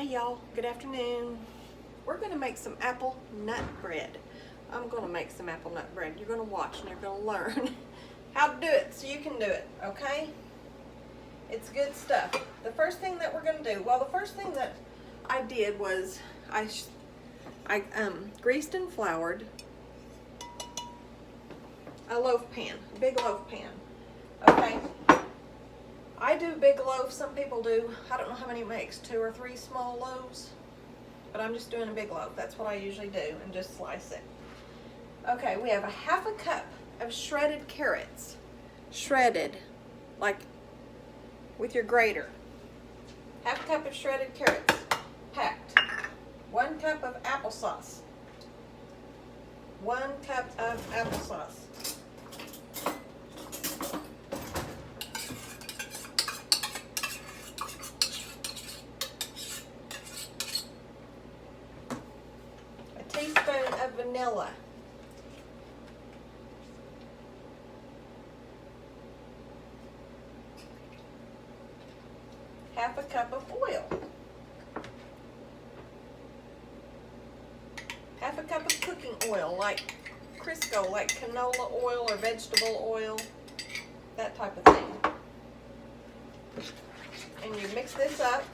Hey y'all, good afternoon. We're gonna make some apple nut bread. I'm gonna make some apple nut bread. You're gonna watch and you're gonna learn how to do it so you can do it, okay? It's good stuff. The first thing that we're gonna do, the first thing that I did was I greased and floured a loaf pan, a big loaf pan, okay? I do big loaves, some people do, I don't know how many it makes, 2 or 3 small loaves, but I'm just doing a big loaf. That's what I usually do, and just slice it. Okay, we have a half a cup of shredded carrots, shredded, like with your grater. Half a cup of shredded carrots, packed. 1 cup of applesauce. 1 cup of applesauce. Teaspoon of vanilla. Half a cup of oil. Half a cup of cooking oil, like Crisco, like canola oil or vegetable oil, that type of thing. And you mix this up.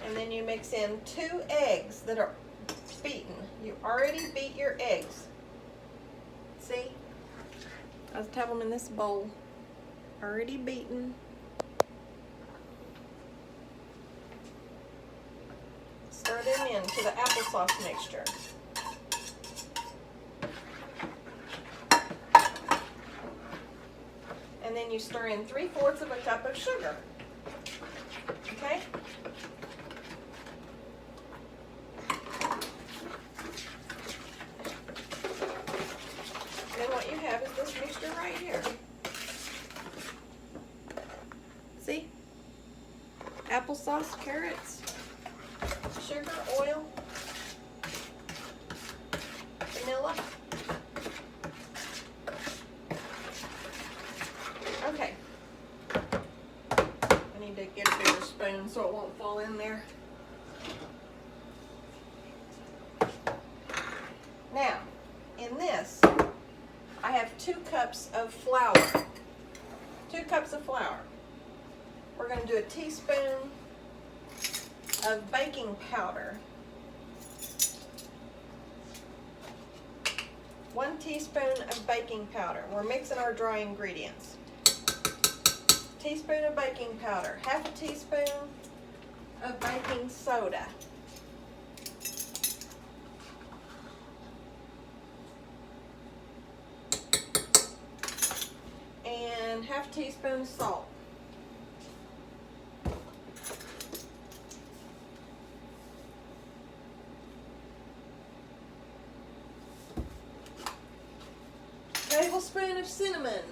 And then you mix in 2 eggs that are beaten. You already beat your eggs. See? I just have them in this bowl. Already beaten. Stir them into the applesauce mixture. And then you stir in 3/4 of a cup of sugar. Okay? Then what you have is this mixture right here. See? Applesauce, carrots, sugar, oil, vanilla. Okay. I need to get a bigger spoon so it won't fall in there. Now, in this, I have 2 cups of flour. 2 cups of flour. We're going to do a teaspoon of baking powder. 1 teaspoon of baking powder. We're mixing our dry ingredients. Teaspoon of baking powder. Half a teaspoon of baking soda. And half a teaspoon salt. Tablespoon of cinnamon.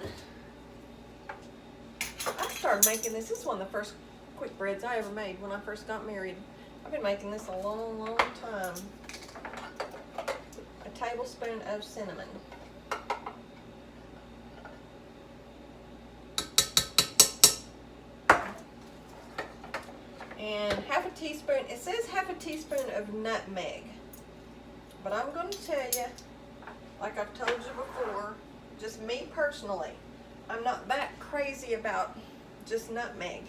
I started making this. This is one of the first quick breads I ever made when I first got married. I've been making this a long, long time. A tablespoon of cinnamon. And half a teaspoon, it says half a teaspoon of nutmeg. But I'm going to tell you, like I've told you before, just me personally, I'm not that crazy about just nutmeg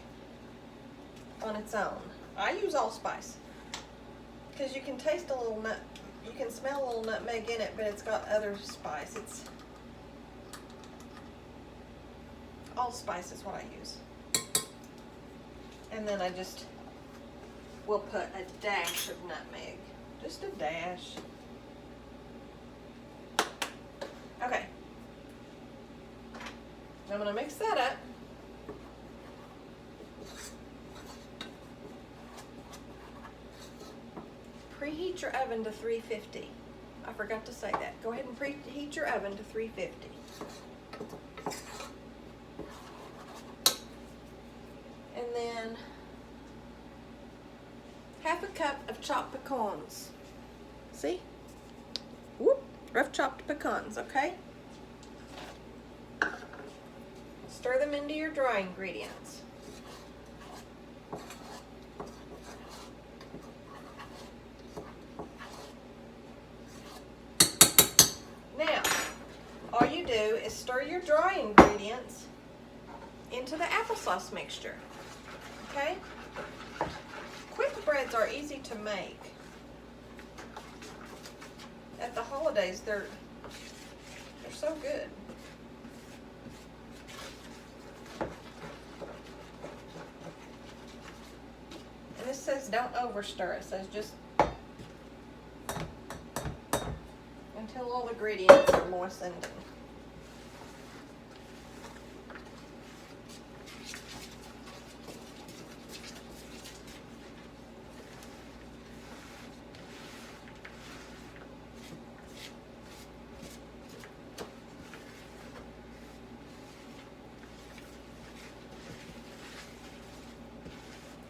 on its own. I use allspice because you can taste a little you can smell a little nutmeg in it, but it's got other spice. It's allspice is what I use. And then I just will put a dash of nutmeg. Just a dash. Okay. I'm going to mix that up. Preheat your oven to 350. I forgot to say that. Go ahead and preheat your oven to 350. And then half a cup of chopped pecans. See? Whoop, rough chopped pecans, okay? Stir them into your dry ingredients. Now, all you do is stir your dry ingredients into the applesauce mixture. Okay? Quick breads are easy to make. At the holidays, they're so good. And this says don't over stir. It says just until all the ingredients are moistened.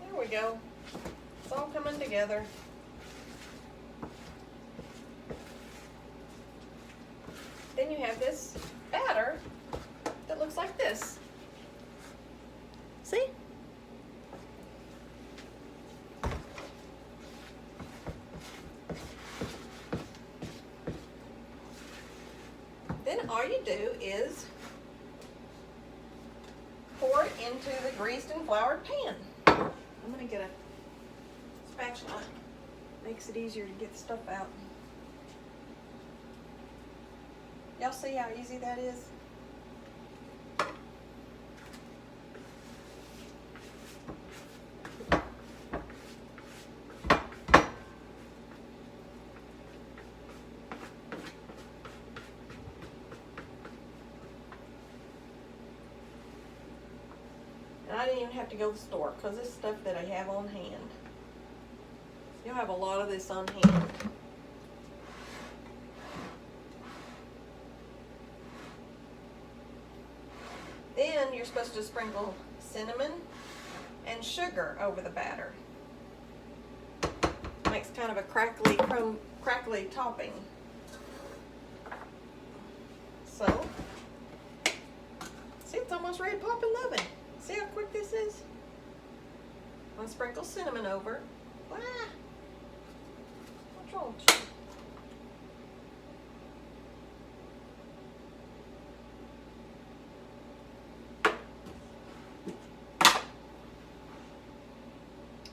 There we go. It's all coming together. Then you have this batter that looks like this. See? Then all you do is pour it into the greased and floured pan. I'm going to get a spatula. Makes it easier to get stuff out. Y'all see how easy that is? And I didn't even have to go to the store because it's stuff that I have on hand. You'll have a lot of this on hand. Then you're supposed to sprinkle cinnamon and sugar over the batter. Makes kind of a crackly topping. So, see, it's almost ready to pop in the oven. See how quick this is? I'm going to sprinkle cinnamon over. Ah! What's wrong with you?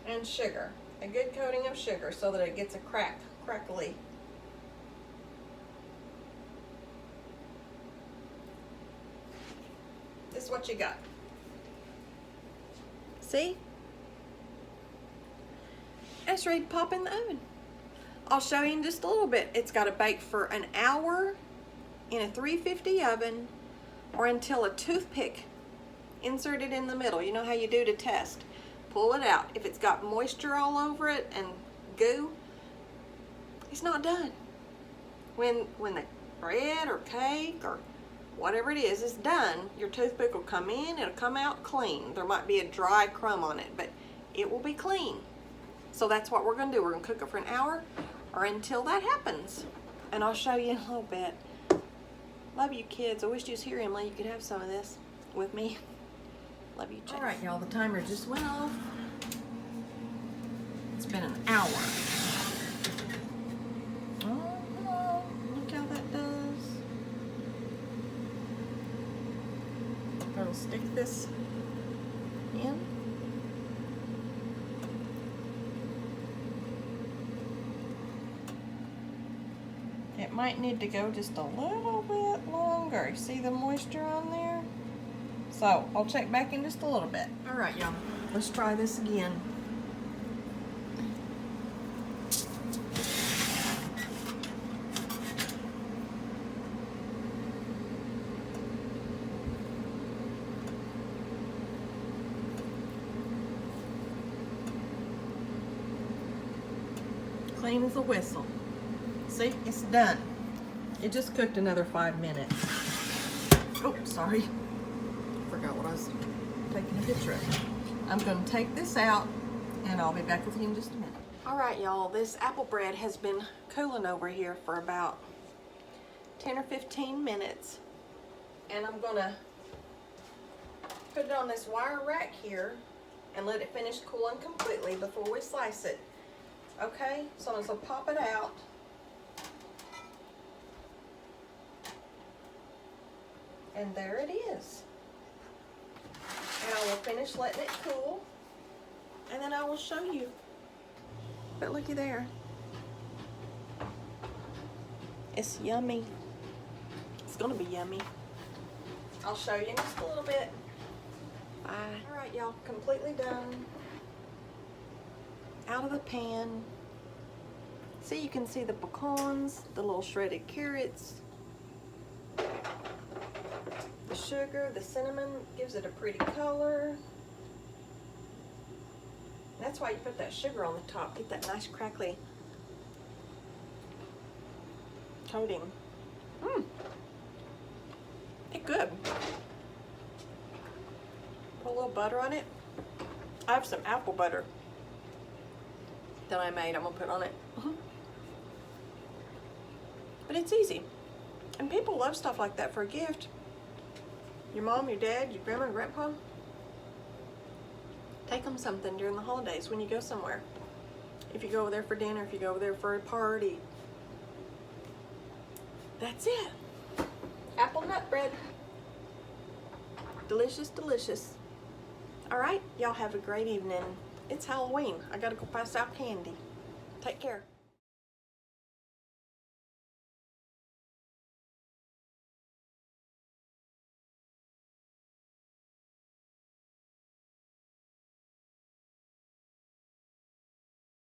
And sugar, a good coating of sugar so that it gets a crackly. This is what you got. See? It's ready to pop in the oven. I'll show you in just a little bit. It's got to bake for an hour in a 350 oven or until a toothpick inserted in the middle. You know how you do to test. Pull it out. If it's got moisture all over it and goo, it's not done. When the bread or cake or whatever it is done, your toothpick will come in, it'll come out clean. There might be a dry crumb on it, but it will be clean. So that's what we're going to do. We're going to cook it for an hour or until that happens. And I'll show you in a little bit. Love you kids. I wish you was here, Emily. You could have some of this with me. Love you, Chase. All right, y'all, the timer just went off. It's been an hour. Oh, look how that does. I'll stick this in. It might need to go just a little bit longer. See the moisture on there? So, I'll check back in just a little bit. All right, y'all. Let's try this again. Clean as a whistle. See, it's done. It just cooked another 5 minutes. Oh, sorry. Forgot what I was taking a picture of. I'm going to take this out and I'll be back with you in just a minute. All right, y'all, this apple bread has been cooling over here for about 10 or 15 minutes. And I'm going to put it on this wire rack here and let it finish cooling completely before we slice it. Okay, so I'm going to pop it out. And there it is. And I will finish letting it cool. And then I will show you. But looky there. It's yummy. It's gonna be yummy. I'll show you in just a little bit. Bye. All right, y'all, completely done. Out of the pan. See, you can see the pecans, the little shredded carrots, the sugar, the cinnamon gives it a pretty color. That's why you put that sugar on the top, get that nice crackly coating. It's good. Put a little butter on it. I have some apple butter that I made. I'm gonna put on it. But it's easy. And people love stuff like that for a gift. Your mom, your dad, your grandma, and grandpa. Take them something during the holidays when you go somewhere. If you go over there for dinner, if you go over there for a party. That's it. Apple nut bread. Delicious, delicious. All right, y'all have a great evening. It's Halloween. I gotta go pass out candy. Take care.